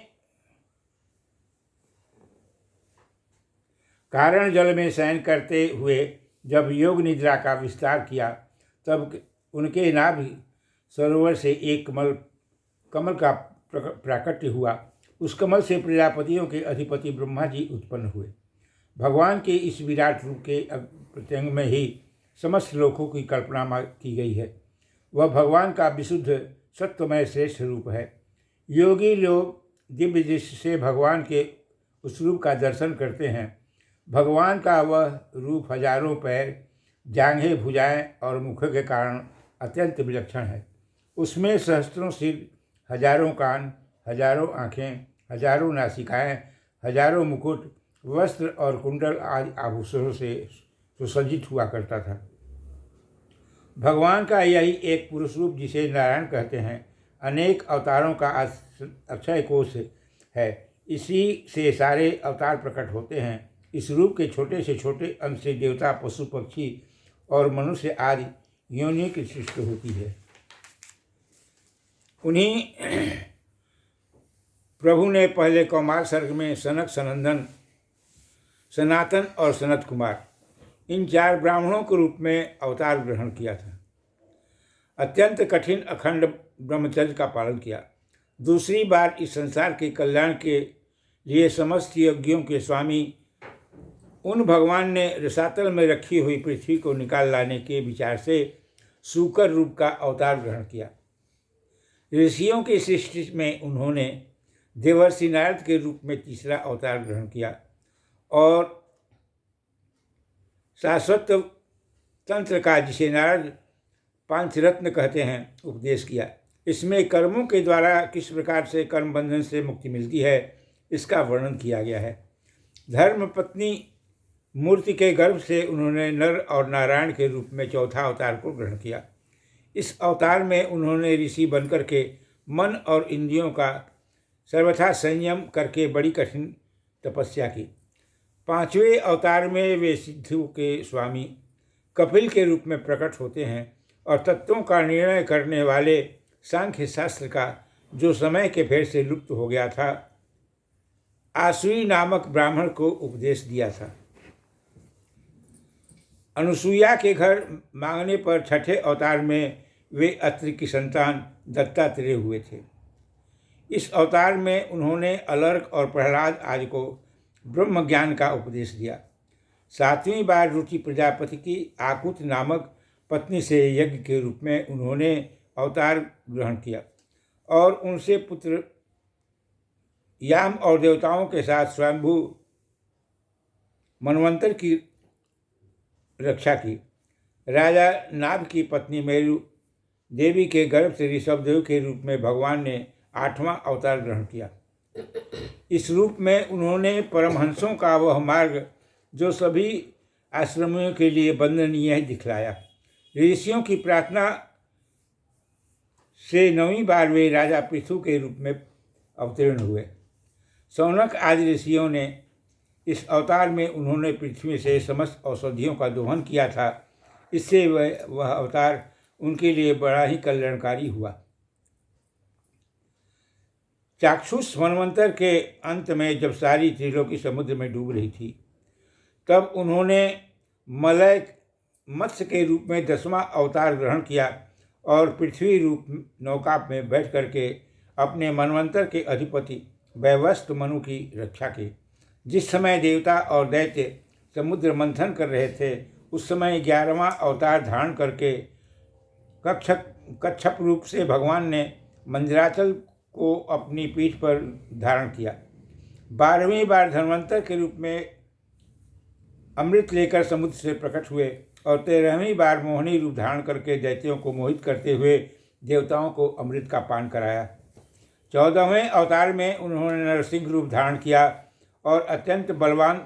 कारण जल में शयन करते हुए जब योग निद्रा का विस्तार किया, तब उनके नाभि सरोवर से एक कमल का प्राकट्य हुआ। उस कमल से प्रजापतियों के अधिपति ब्रह्मा जी उत्पन्न हुए। भगवान के इस विराट रूप के प्रत्यंग में ही समस्त लोकों की कल्पना की गई है। वह भगवान का विशुद्ध सत्वमय श्रेष्ठ रूप है। योगी लोग दिव्य दृष्टि से भगवान के उस रूप का दर्शन करते हैं। भगवान का वह रूप हजारों पैर, जांघें, भुजाएं और मुख के कारण अत्यंत विलक्षण है। उसमें सहस्त्रों सिर, हजारों कान, हजारों आँखें, हजारों नासिकाएं, हजारों मुकुट, वस्त्र और कुंडल आदि आभूषणों से सुसज्जित हुआ करता था। भगवान का यही एक पुरुष रूप, जिसे नारायण कहते हैं, अनेक अवतारों का अक्षय कोश है। इसी से सारे अवतार प्रकट होते हैं। इस रूप के छोटे से छोटे अंश से देवता, पशु, पक्षी और मनुष्य आदि योनि की सृष्टि होती है। उन्हीं प्रभु ने पहले कौमार सर्ग में सनक, सनंदन, सनातन और सनत कुमार इन 4 ब्राह्मणों के रूप में अवतार ग्रहण किया था। अत्यंत कठिन अखंड ब्रह्मचर्य का पालन किया। दूसरी बार इस संसार के कल्याण के लिए समस्त यज्ञों के स्वामी उन भगवान ने रसातल में रखी हुई पृथ्वी को निकाल लाने के विचार से सूकर रूप का अवतार ग्रहण किया। ऋषियों की सृष्टि में उन्होंने देवर्षि नारद के रूप में तीसरा अवतार ग्रहण किया और शाश्वत तंत्र का, जिसे नारद पांचरत्न कहते हैं, उपदेश किया। इसमें कर्मों के द्वारा किस प्रकार से कर्म बंधन से मुक्ति मिलती है, इसका वर्णन किया गया है। धर्म पत्नी मूर्ति के गर्भ से उन्होंने नर और नारायण के रूप में चौथा अवतार को ग्रहण किया। इस अवतार में उन्होंने ऋषि बनकर के मन और इंद्रियों का सर्वथा संयम करके बड़ी कठिन तपस्या की। 5वें अवतार में वे सिद्धों के स्वामी कपिल के रूप में प्रकट होते हैं और तत्वों का निर्णय करने वाले सांख्य शास्त्र का, जो समय के फेर से लुप्त हो गया था, आसुरी नामक ब्राह्मण को उपदेश दिया था। अनुसुईया के घर मांगने पर 6ठे अवतार में वे अत्रि की संतान दत्तात्रेय हुए थे। इस अवतार में उन्होंने अलर्क और प्रहलाद आदि को ब्रह्म ज्ञान का उपदेश दिया। 7वीं बार रुचि प्रजापति की आकुत नामक पत्नी से यज्ञ के रूप में उन्होंने अवतार ग्रहण किया और उनसे पुत्र याम और देवताओं के साथ स्वयंभू मनवंतर की रक्षा की। राजा नाभ की पत्नी मेरु देवी के गर्भ से ऋषभदेव के रूप में भगवान ने 8वां अवतार ग्रहण किया। इस रूप में उन्होंने परमहंसों का वह मार्ग, जो सभी आश्रमियों के लिए वंदनीय है, दिखलाया। ऋषियों की प्रार्थना से 9वीं बार वे राजा पृथु के रूप में अवतीर्ण हुए। शौनक आदि ऋषियों ने इस अवतार में उन्होंने पृथ्वी से समस्त औषधियों का दोहन किया था। इससे वह अवतार उनके लिए बड़ा ही कल्याणकारी हुआ। चाक्षुष मनवंतर के अंत में जब सारी त्रिलोकी समुद्र में डूब रही थी, तब उन्होंने मलय मत्स्य के रूप में 10वां अवतार ग्रहण किया और पृथ्वी रूप नौका में बैठ करके अपने मनवंतर के अधिपति वैवस्वत मनु की रक्षा की। जिस समय देवता और दैत्य समुद्र मंथन कर रहे थे, उस समय 11वां अवतार धारण करके कच्छप रूप से भगवान ने मंदराचल को अपनी पीठ पर धारण किया। 12वीं बार धन्वंतर के रूप में अमृत लेकर समुद्र से प्रकट हुए और 13वीं बार मोहिनी रूप धारण करके दैत्यों को मोहित करते हुए देवताओं को अमृत का पान कराया। 14वें अवतार में उन्होंने नरसिंह रूप धारण किया और अत्यंत बलवान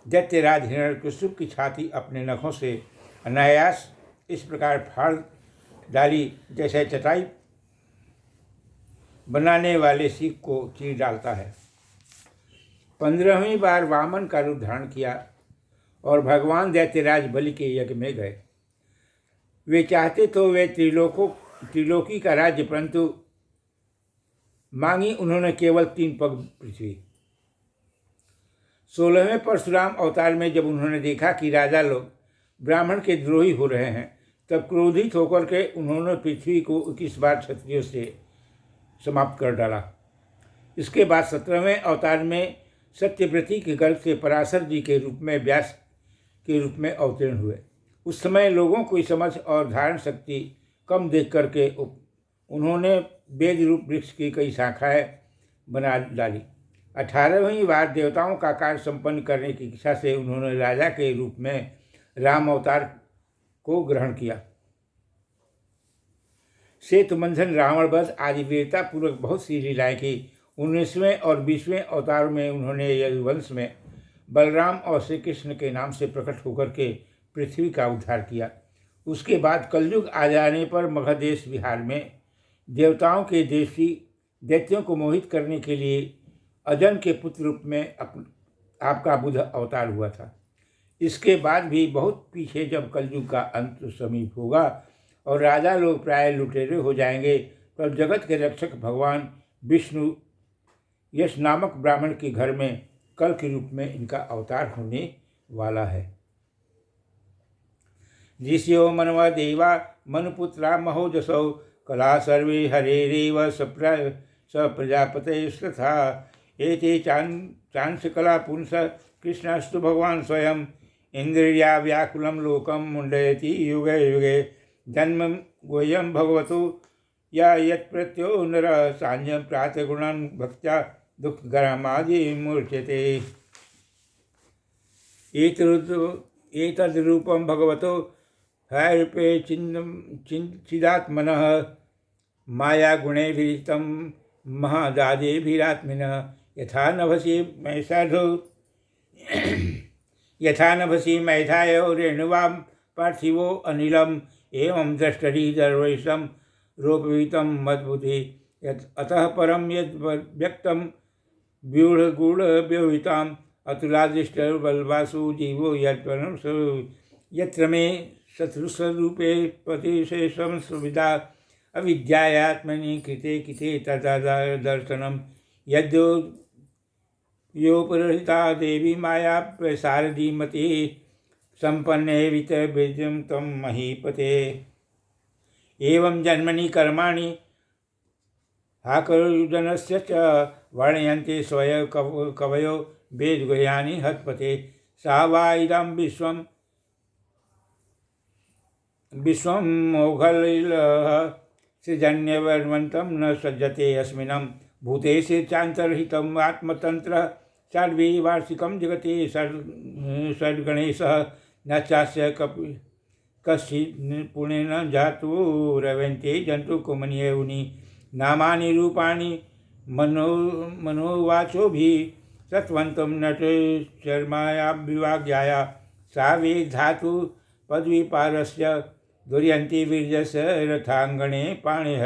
दैत्यराज हिरण्यकशिपु की छाती अपने नखों से अनायास इस प्रकार फाड़ डाली, जैसे चटाई बनाने वाले सीख को चीर डालता है। 15वीं बार वामन का रूप धारण किया और भगवान दैत्यराज बलि के यज्ञ में गए। वे चाहते तो वे त्रिलोकी का राज्य, परंतु मांगी उन्होंने केवल 3 पग पृथ्वी। 16वें परशुराम अवतार में जब उन्होंने देखा कि राजा लोग ब्राह्मण के द्रोही हो रहे हैं, तब क्रोधित होकर के उन्होंने पृथ्वी को 21 बार क्षत्रियों से समाप्त कर डाला। इसके बाद 17वें अवतार में सत्यव्रती के गर्भ से पराशर जी के रूप में व्यास के रूप में अवतीर्ण हुए। उस समय लोगों की समझ और धारण शक्ति कम देख करके उन्होंने वेद रूप वृक्ष की कई शाखाएं बना डाली। 18वीं बार देवताओं का कार्य संपन्न करने की इच्छा से उन्होंने राजा के रूप में राम अवतार को ग्रहण किया। सेतुबंधन, रावण वध आदि वीरतापूर्वक बहुत सी लीलाएं की। 19वें और 20वें अवतार में उन्होंने यदुवंश में बलराम और श्री कृष्ण के नाम से प्रकट होकर के पृथ्वी का उद्धार किया। उसके बाद कलयुग आ जाने पर मगध बिहार में देवताओं के देशी दैत्यों को मोहित करने के लिए अजन के पुत्र रूप में आपका बुद्ध अवतार हुआ था। इसके बाद भी बहुत पीछे जब कलयुग का अंत समीप होगा और राजा लोग प्राय लुटेरे हो जाएंगे, तब जगत के रक्षक भगवान विष्णु यश नामक ब्राह्मण के घर में कल के रूप में इनका अवतार होने वाला है। ऋषियो मनवा देवा मनुपुत्रा महोजसौ कला सर्वे हरेरेव सप्रजापतयस्तथा एते चांशकला पुंस कृष्णस्तु भगवान स्वयं इंद्रिया व्याकुलं लोकं मुंडयति युगे युगे जन्म गोयं भगवतो या यत्प्रत्यो नर सांज्ञं प्रातगुणं भक्त्या दुःखगरमादि मूर्छते। एतद्रूपं भगवतो हैरूपे चिदात्मनः मायागुणैर्विहितं महादादेभिरात्मिनः यथा नभसि मैथायो रेणुवां पार्थिवो अनिलम् एवं द्रष्टरि दर्वैषं रूपविहितं मद्बुद्धि अतः परं यद् व्यक्तं व्यूढगूढव्यवहिताम् अतुलादृष्टबलवासु जीवो यत्र मे शत्रुस्वरूपे प्रतिशेषं सुविधा अविद्यायात्मनि कृते किते तदा दर्शनं यद्यो योपरहिता देवी माया प्रसारदी मति संपन्ने वितबीजं तं महीपते। एवं जन्मनि कर्माणि हाकरुजनस्य च वर्णयन्ते स्वयं कवयो वेदगुह्यानि हतपते। सा वा इदं विश्वं मोघलिलः सृजन्यवर्मन्तं न सज्जते अस्मिन् भूतेषु चान्तर्हितम् आत्मतन्त्रः षड्विवार्षिकं जगति षड्गणेशः न चास्य कश्चित् पुण्येन जातु रवन्ते जन्तुकुमनीयुनि नामानि रूपाणि मनोवाचोभिः सत्वन्तं नट शर्मायाभिवाज्ञाया सा वेधातु पदवीपारस्य दुर्यन्ति वीर्यस्य रथाङ्गणे पाणिः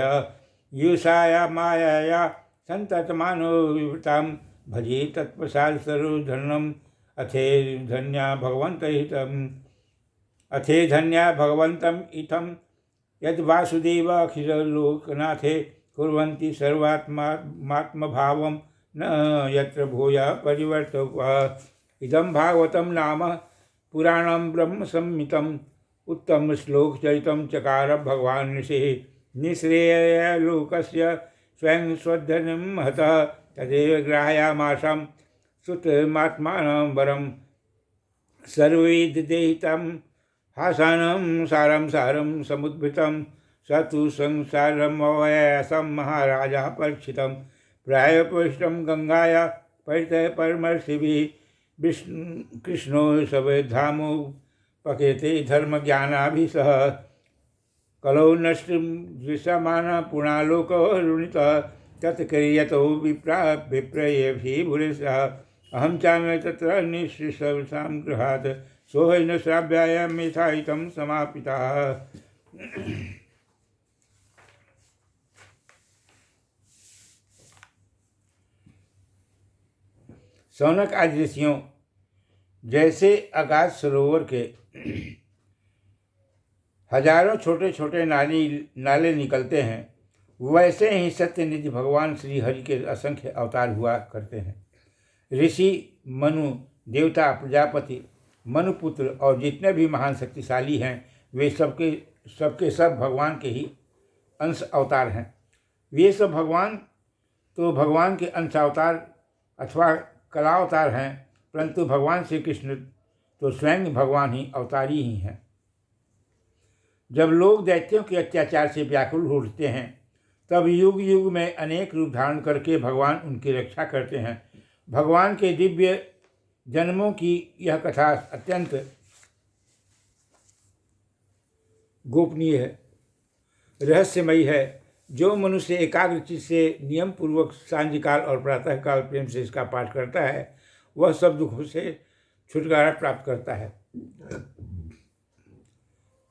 युषाया मायाया सन्ततमानोतां भजे तत्प्रसादसरोधरणम् अथे धन्या भगवन्तम् इत्थं यद्वासुदेव अखिललोकनाथे कुर्वन्ति सर्वात्मात्मभावं न यत्र भूया परिवर्तकः। इदं भागवतं नाम पुराणं ब्रह्मसंहितम् उत्तमश्लोकचरितं चकार भगवान् ऋषिः निःश्रेयलोकस्य स्वयं स्वधर्मं हतः तदेव ग्राह्यामाशं श्रुतमात्मानं वरं सर्ववेददेहितं हासानं सारं समुद्भृतं स तु संसारमवयासं महाराजा परीक्षितं प्रायोपविष्टं गंगाया परितः परमर्षिभिः कृष्णो सवधामो पकेते धर्मज्ञानाभिसह कलौ नष्टं दृश्यमानः पुणालोको रुणितः तत्क्रियतो विप्रयेभिः भूरिशः अहं चान्वय तत्र निःश्रितसां गृहात् सोहैन श्राव्यायां मेधायितं समापितः। शौनक आदि ऋषियों जैसे अगाध सरोवर के हजारों छोटे छोटे नाले निकलते हैं, वैसे ही सत्यनिधि भगवान श्री हरि के असंख्य अवतार हुआ करते हैं। ऋषि, मनु, देवता, प्रजापति, मनुपुत्र और जितने भी महान शक्तिशाली हैं, वे सबके सब भगवान के ही अंश अवतार हैं। वे सब भगवान के अंश अवतार अथवा कला अवतार हैं, परंतु भगवान श्री कृष्ण तो स्वयं भगवान ही अवतारी ही हैं। जब लोग दैत्यों के अत्याचार से व्याकुल होते हैं, तब युग युग में अनेक रूप धारण करके भगवान उनकी रक्षा करते हैं। भगवान के दिव्य जन्मों की यह कथा अत्यंत गोपनीय है, रहस्यमयी है। जो मनुष्य एकाग्रचित्त से नियम पूर्वक सांझकाल और प्रातःकाल प्रेम से इसका पाठ करता है, वह सब दुखों से छुटकारा प्राप्त करता है।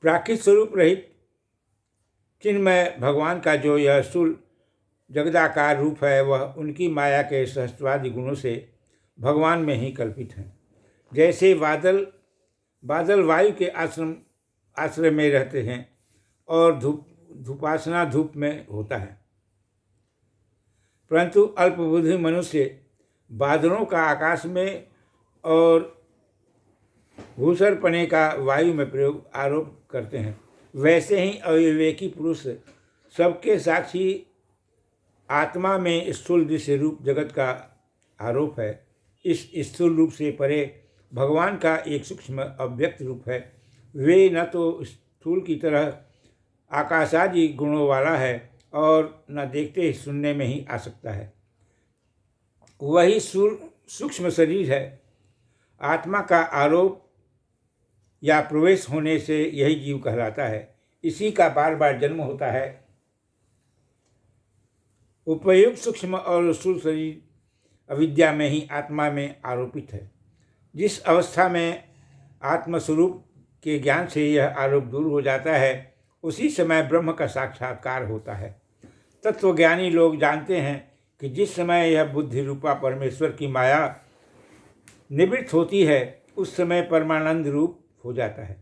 प्राकृत स्वरूप रहित चिन्मय भगवान का जो यह स्थूल जगदाकार रूप है, वह उनकी माया के सहस्त्रादि गुणों से भगवान में ही कल्पित है। जैसे बादल वायु के आश्रय में रहते हैं और धूपासना धूप में होता है, परंतु अल्पबुद्धि मनुष्य बादलों का आकाश में और भूसरपने का वायु में प्रयोग आरोप करते हैं। वैसे ही अविवेकी पुरुष सबके साक्षी आत्मा में स्थूल दृश्य रूप जगत का आरोप है। इस स्थूल रूप से परे भगवान का एक सूक्ष्म अव्यक्त रूप है। वे न तो स्थूल की तरह आकाशादि गुणों वाला है और न देखते ही सुनने में ही आ सकता है। वही सूक्ष्म शरीर है। आत्मा का आरोप या प्रवेश होने से यही जीव कहलाता है। इसी का बार बार जन्म होता है। उपयुक्त सूक्ष्म और स्थूल शरीर अविद्या में ही आत्मा में आरोपित है। जिस अवस्था में आत्मस्वरूप के ज्ञान से यह आरोप दूर हो जाता है, उसी समय ब्रह्म का साक्षात्कार होता है। तत्वज्ञानी लोग जानते हैं कि जिस समय यह बुद्धि रूपा परमेश्वर की माया निवृत्त होती है, उस समय परमानंद रूप हो जाता है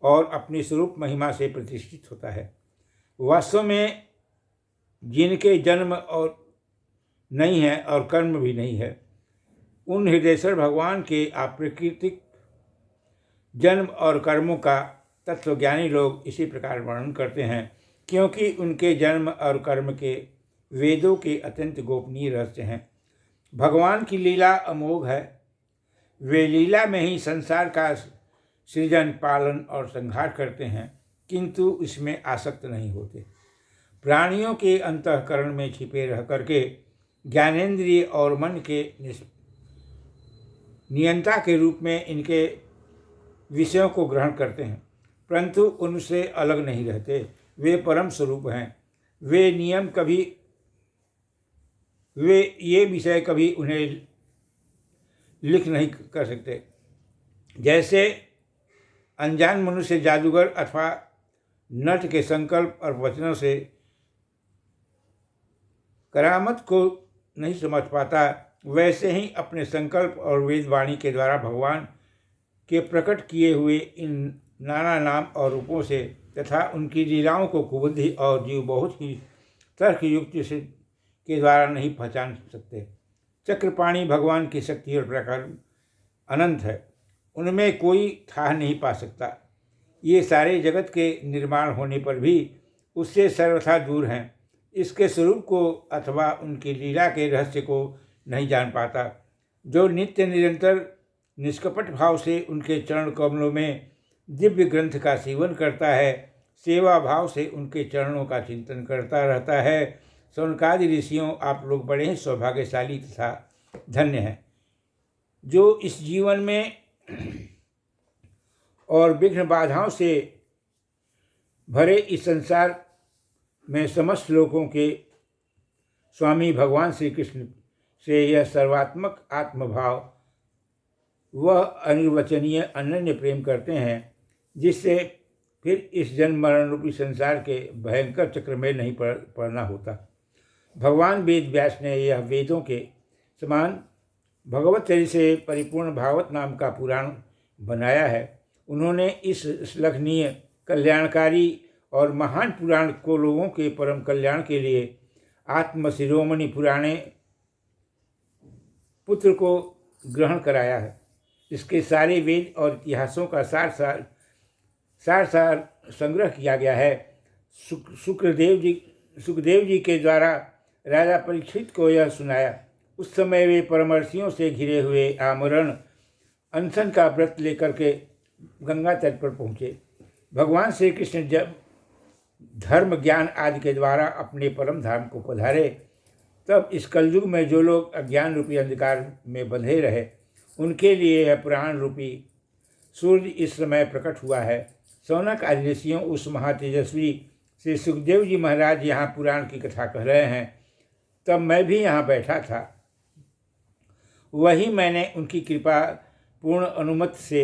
और अपनी स्वरूप महिमा से प्रतिष्ठित होता है। वास्तव में जिनके जन्म और नहीं है और कर्म भी नहीं है, उन हृदयेश्वर भगवान के अप्राकृतिक जन्म और कर्मों का तत्वज्ञानी लोग इसी प्रकार वर्णन करते हैं, क्योंकि उनके जन्म और कर्म के वेदों के अत्यंत गोपनीय रहस्य हैं। भगवान की लीला अमोघ है। वे लीला में ही संसार का सृजन, पालन और संहार करते हैं, किंतु इसमें आसक्त नहीं होते। प्राणियों के अंतःकरण में छिपे रह करके ज्ञानेंद्रिय और मन के नियंता के रूप में इनके विषयों को ग्रहण करते हैं, परंतु उनसे अलग नहीं रहते। वे परम स्वरूप हैं। ये विषय कभी उन्हें लिख नहीं कर सकते। जैसे अनजान मनुष्य जादूगर अथवा नट के संकल्प और वचनों से करामत को नहीं समझ पाता, वैसे ही अपने संकल्प और वेदवाणी के द्वारा भगवान के प्रकट किए हुए इन नाना नाम और रूपों से तथा उनकी लीलाओं को कुबुद्धि और जीव बहुत ही तर्क युक्ति से के द्वारा नहीं पहचान सकते। चक्रपाणी भगवान की शक्ति और प्रकार अनंत है, उनमें कोई था नहीं पा सकता। ये सारे जगत के निर्माण होने पर भी उससे सर्वथा दूर हैं। इसके स्वरूप को अथवा उनकी लीला के रहस्य को नहीं जान पाता। जो नित्य निरंतर निष्कपट भाव से उनके चरण कमलों में दिव्य ग्रंथ का सेवन करता है, सेवा भाव से उनके चरणों का चिंतन करता रहता है। सौनकादि ऋषियों, आप लोग बड़े ही सौभाग्यशाली तथा धन्य हैं, जो इस जीवन में और विघ्न बाधाओं से भरे इस संसार में समस्त लोगों के स्वामी भगवान श्री कृष्ण से यह सर्वात्मक आत्मभाव वह अनिर्वचनीय अनन्य प्रेम करते हैं, जिससे फिर इस जन्म मरण रूपी संसार के भयंकर चक्र में नहीं पड़ना होता। भगवान वेद व्यास ने यह वेदों के समान भगवत चरित्र से परिपूर्ण भागवत नाम का पुराण बनाया है। उन्होंने इस श्लाघनीय, कल्याणकारी और महान पुराण को लोगों के परम कल्याण के लिए आत्मशिरोमणि पुराणे पुत्र को ग्रहण कराया है। इसके सारे वेद और इतिहासों का सार संग्रह किया गया है। सुखदेव जी के द्वारा राजा परीक्षित को यह सुनाया। उस समय वे परमर्षियों से घिरे हुए आमरण अनशन का व्रत लेकर के गंगा तट पर पहुँचे। भगवान श्री कृष्ण जब धर्म, ज्ञान आदि के द्वारा अपने परम धाम को पधारे, तब इस कलयुग में जो लोग अज्ञान रूपी अंधकार में बंधे रहे, उनके लिए यह पुराण रूपी सूर्य इस समय प्रकट हुआ है। शौनक आदि ऋषियों उस महातेजस्वी श्री सुखदेव जी महाराज यहाँ पुराण की कथा कह रहे हैं, तब मैं भी यहाँ बैठा था। वही मैंने उनकी कृपा पूर्ण अनुमति से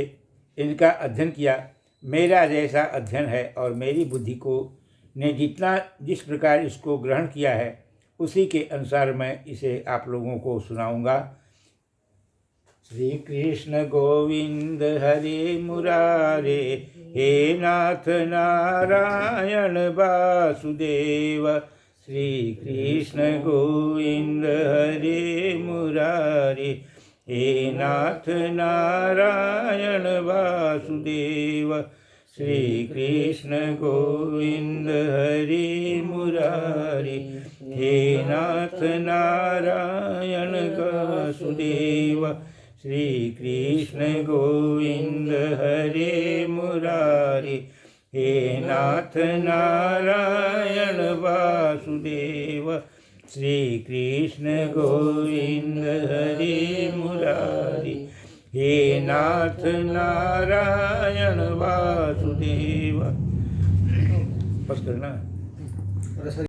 इनका अध्ययन किया। मेरा जैसा अध्ययन है और मेरी बुद्धि को ने जिस प्रकार इसको ग्रहण किया है, उसी के अनुसार मैं इसे आप लोगों को सुनाऊंगा। श्री कृष्ण गोविंद हरे मुरारे, हे नाथ नारायण वासुदेव। श्री कृष्ण गोविंद हरे मुरारे, हे नाथ नारायण वासुदेव। श्री कृष्ण गोविंद हरे मुरारे, हे नाथ नारायण वासुदेव। श्री कृष्ण गोविंद हरे मुरारे, हे नाथ नारायण वासुदेव। श्री कृष्ण गोविंद हरे मुरारे, हे नाथ नारायण वासुदेव। बस करना।